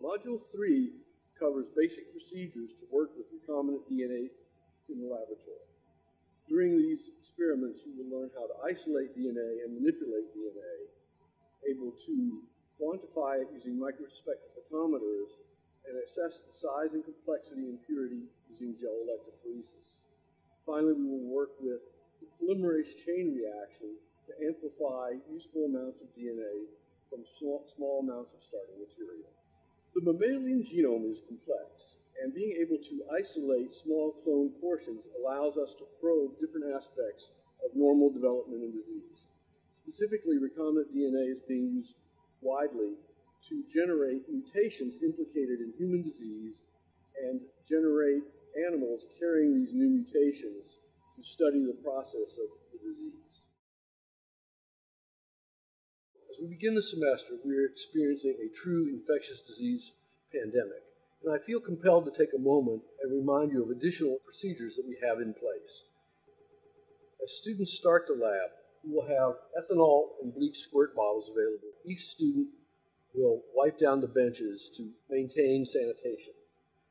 Module 3 covers basic procedures to work with recombinant DNA in the laboratory. During these experiments, you will learn how to isolate DNA and manipulate DNA, able to quantify it using microspectrophotometers, and assess the size and complexity and purity using gel electrophoresis. Finally, we will work with the polymerase chain reaction to amplify useful amounts of DNA from small amounts of starting material. The mammalian genome is complex, and being able to isolate small clone portions allows us to probe different aspects of normal development and disease. Specifically, recombinant DNA is being used widely to generate mutations implicated in human disease and generate animals carrying these new mutations to study the process of the disease. As we begin the semester, we are experiencing a true infectious disease pandemic. And I feel compelled to take a moment and remind you of additional procedures that we have in place. As students start the lab, we will have ethanol and bleach squirt bottles available. Each student will wipe down the benches to maintain sanitation.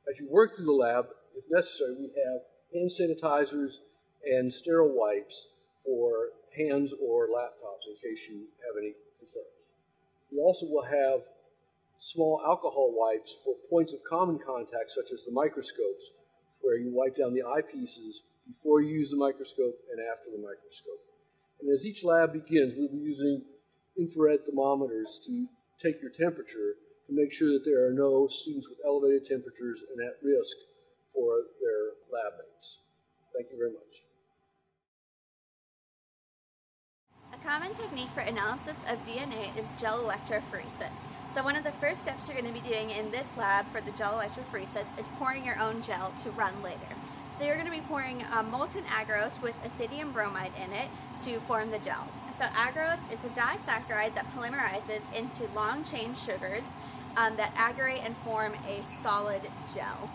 As you work through the lab, if necessary, we have hand sanitizers and sterile wipes for hands or laptops in case you have any concerns. We also will have small alcohol wipes for points of common contact, such as the microscopes, where you wipe down the eyepieces before you use the microscope and after the microscope. And as each lab begins, we'll be using infrared thermometers to take your temperature to make sure that there are no students with elevated temperatures and at risk for their lab mates. Thank you very much. A common technique for analysis of DNA is gel electrophoresis. So one of the first steps you're going to be doing in this lab for the gel electrophoresis is pouring your own gel to run later. So you're going to be pouring molten agarose with ethidium bromide in it to form the gel. So agarose is a disaccharide that polymerizes into long chain sugars that aggregate and form a solid gel.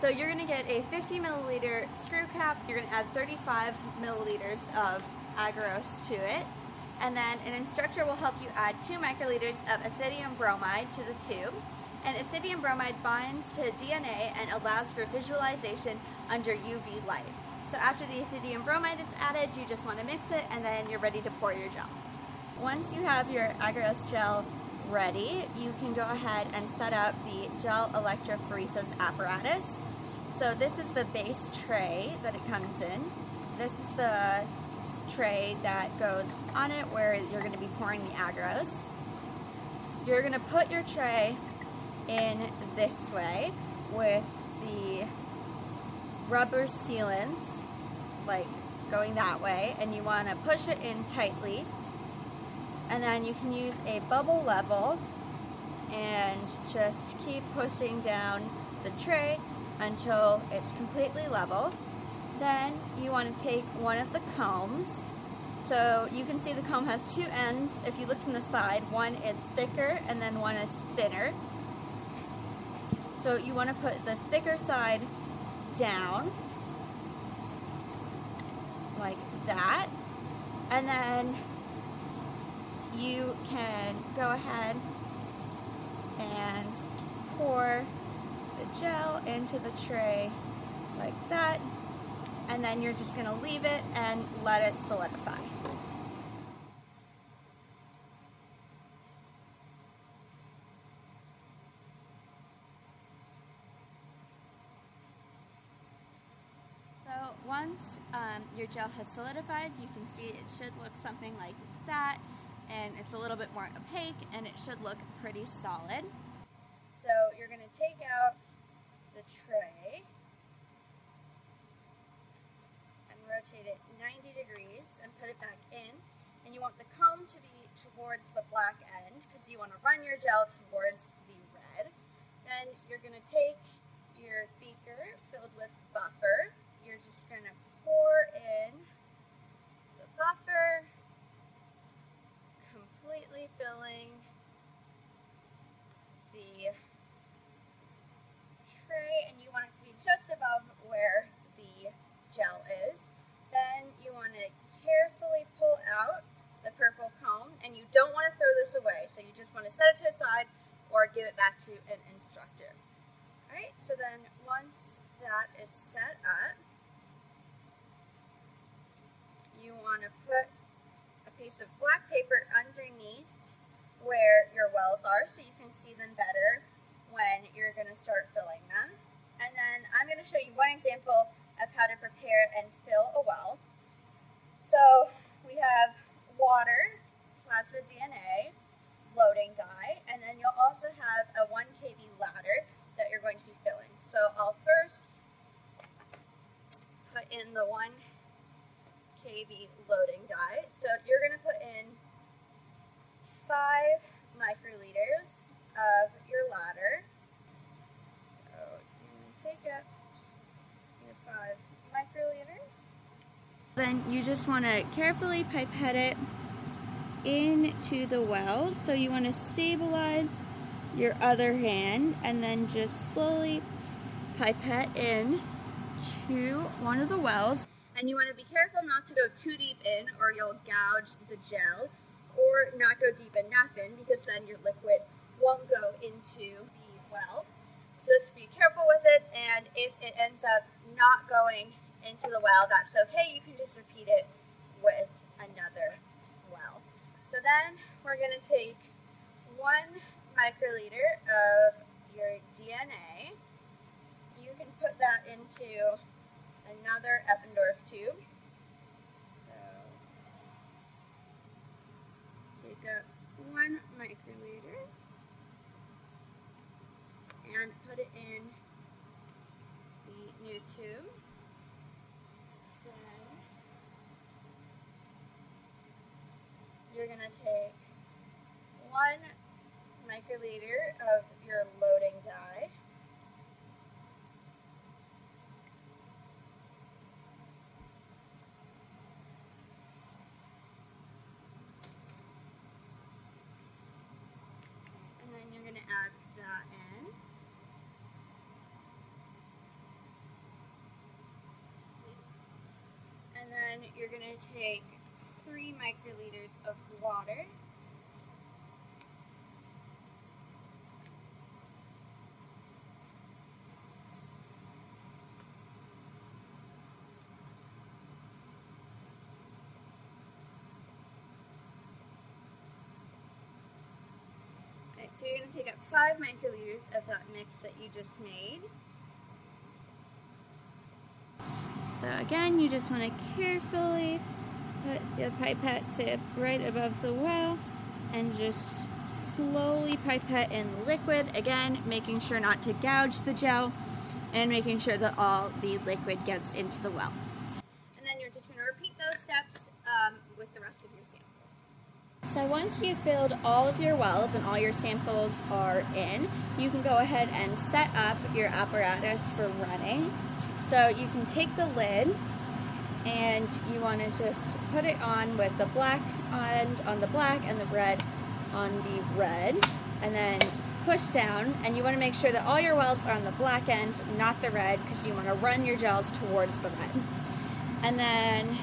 So you're going to get a 50 milliliter screw cap. You're going to add 35 milliliters of agarose to it. And then an instructor will help you add 2 microliters of ethidium bromide to the tube. And ethidium bromide binds to DNA and allows for visualization under UV light. So after the ethidium bromide is added, you just want to mix it and then you're ready to pour your gel. Once you have your agarose gel ready, you can go ahead and set up the gel electrophoresis apparatus. So this is the base tray that it comes in. This is the tray that goes on it where you're going to be pouring the agarose. You're going to put your tray in this way with the rubber sealants like going that way, and you want to push it in tightly, and then you can use a bubble level and just keep pushing down the tray until it's completely level. Then you want to take one of the combs. So you can see the comb has 2 ends. If you look from the side, one is thicker and then one is thinner. So you want to put the thicker side down like that, and then you can go ahead and pour the gel into the tray like that, and then you're just going to leave it and let it solidify. So once your gel has solidified, you can see it should look something like that, and it's a little bit more opaque and it should look pretty solid. So you're going to take out the tray and rotate it 90 degrees and put it back in, and you want the comb to be towards the black end because you want to run your gel towards the red. Then you're going to take your beaker filled with buffer. You're just going to pour in the buffer, completely filling the tray, and you want it to be just above where the gel is. Then you want to carefully pull out the purple comb, and you don't want to throw this away, so you just want to set it to the side, or give it back to an instructor. Alright, so then once that is set up, you want to put a piece of black paper underneath where your wells are so you can see them better when you're going to start filling them. And then I'm going to show you one example of how to prepare and fill a well. So we have water, plasmid DNA, loading dye, and then you'll also have a 1 kV ladder that you're going to be filling. So I'll first put in the 1 kV loading dye. So you're going to put in 5 microliters of your ladder. So you're going to take up your 5 microliters. Then you just want to carefully pipette it into the well. So you want to stabilize your other hand and then just slowly pipette in to one of the wells. And you want to be careful not to go too deep in or you'll gouge the gel, or not go deep enough in because then your liquid won't go into the well. Just be careful with it, and if it ends up not going into the well, that's okay. You can just repeat it with another well. So then we're going to take 1 microliter of your DNA. You can put that into another Eppendorf tube. So take up 1 microliter and put it in the new tube. Then you're going to take 1 microliter of your loading dye. You're going to add that in. And then you're going to take 3 microliters of water. So you're going to take up 5 microliters of that mix that you just made. So again, you just want to carefully put the pipette tip right above the well and just slowly pipette in the liquid. Again, making sure not to gouge the gel and making sure that all the liquid gets into the well. And then you're just going to repeat those steps with the rest of your samples. So once you've filled all of your wells and all your samples are in, you can go ahead and set up your apparatus for running. So you can take the lid and you want to just put it on with the black end on the black and the red on the red, and then push down, and you want to make sure that all your wells are on the black end, not the red, because you want to run your gels towards the red. And then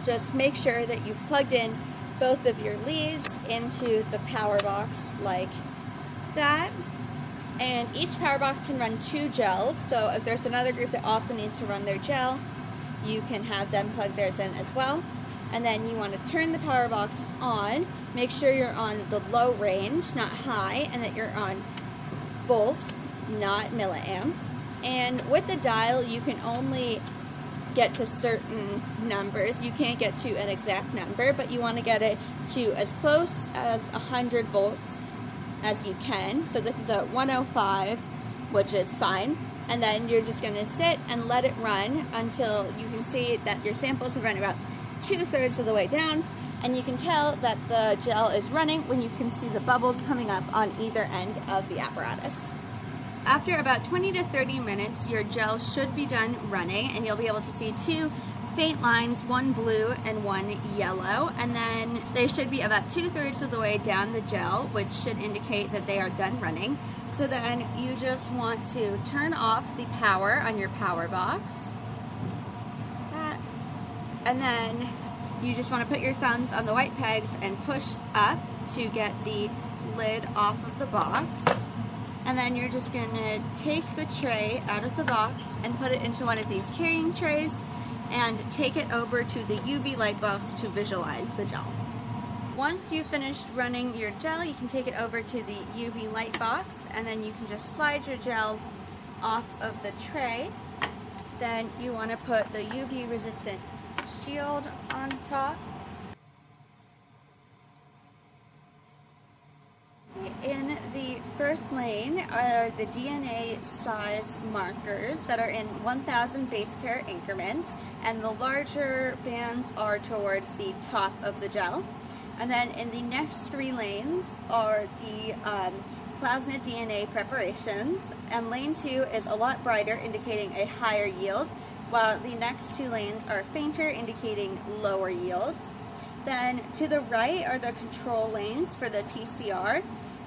just make sure that you've plugged in both of your leads into the power box like that. And each power box can run 2 gels, so if there's another group that also needs to run their gel, you can have them plug theirs in as well. And then you want to turn the power box on, make sure you're on the low range, not high, and that you're on volts, not milliamps. And with the dial, you can only get to certain numbers. You can't get to an exact number, but you want to get it to as close as 100 volts as you can. So this is a 105, which is fine. And then you're just going to sit and let it run until you can see that your samples have run about 2/3 of the way down. And you can tell that the gel is running when you can see the bubbles coming up on either end of the apparatus. After about 20 to 30 minutes, your gel should be done running, and you'll be able to see 2 faint lines, one blue and one yellow, and then they should be about 2/3 of the way down the gel, which should indicate that they are done running. So then you just want to turn off the power on your power box, and then you just want to put your thumbs on the white pegs and push up to get the lid off of the box, and then you're just going to take the tray out of the box and put it into one of these carrying trays and take it over to the UV light box to visualize the gel. Once you've finished running your gel, you can take it over to the UV light box, and then you can just slide your gel off of the tray. Then you want to put the UV resistant shield on top. In the first lane are the DNA size markers that are in 1,000 base pair increments, and the larger bands are towards the top of the gel. And then in the next 3 lanes are the plasmid DNA preparations, and lane 2 is a lot brighter, indicating a higher yield, while the next 2 lanes are fainter, indicating lower yields. Then to the right are the control lanes for the PCR,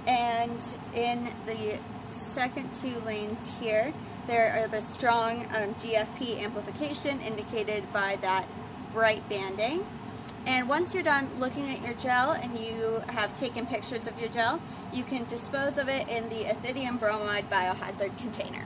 and in the second 2 lanes here, there are the strong GFP amplification indicated by that bright banding. And once you're done looking at your gel and you have taken pictures of your gel, you can dispose of it in the ethidium bromide biohazard container.